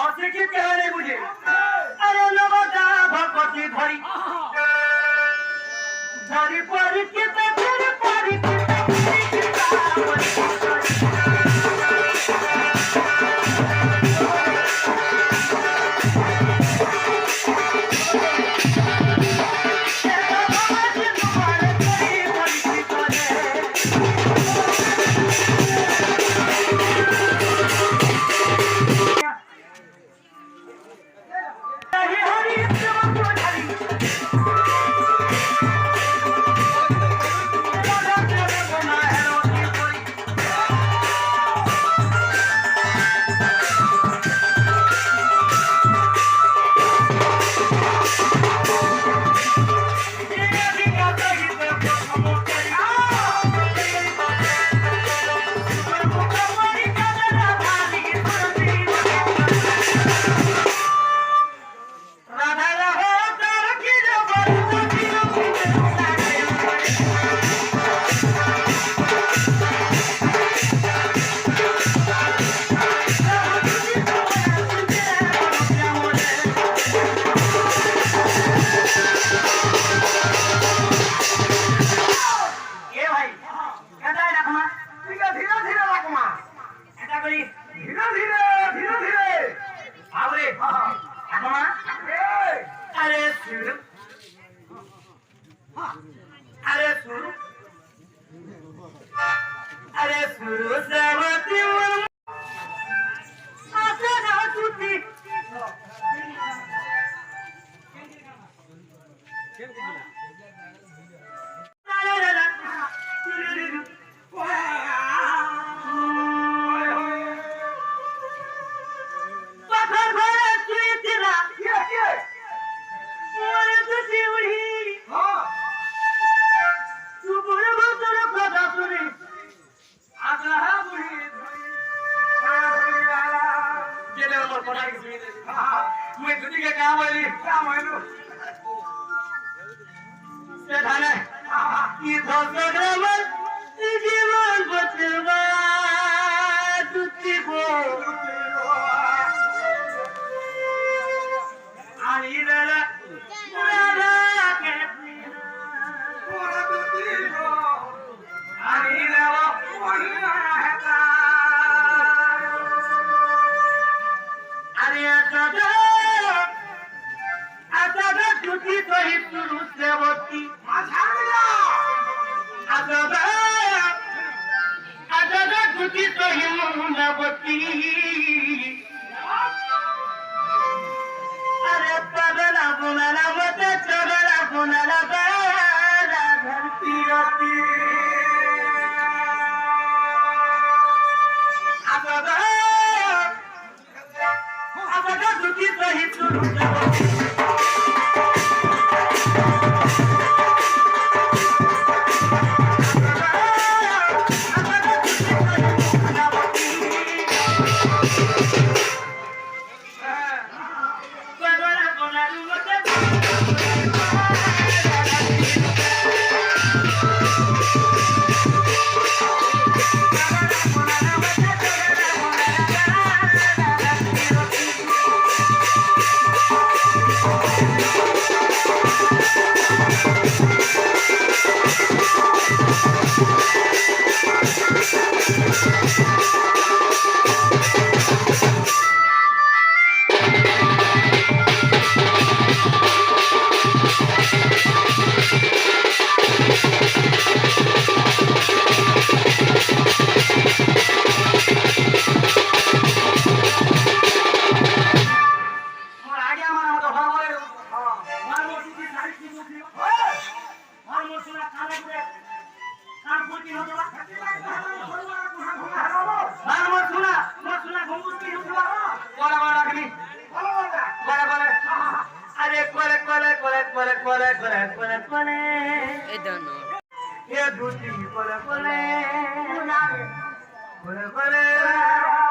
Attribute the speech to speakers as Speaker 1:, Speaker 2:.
Speaker 1: অশিক্ষিত কেউ নেই বুঝে আরে নবদা ভগবতী ধরি ধরি পরিচিত ধরি পরিচিত अरे सुरसवती आसरा तुती मैं तुझी के काम आलो से थाने की धोसग्रमल जीवन बचवा तुझी को आणि दला मला के पोरा तुझी को आणि दला पोरा है तुझी तोही सुरुसवती आजादा तुझी तोही मुंडवती अरे पगला गुणाला मत चगला गुणाला बाला धरती होती आजादा तुझी तोही सुरुसवती कोले कोले कोले कोले कोले
Speaker 2: এ
Speaker 1: ये दूधी कोले कोले कोले कोले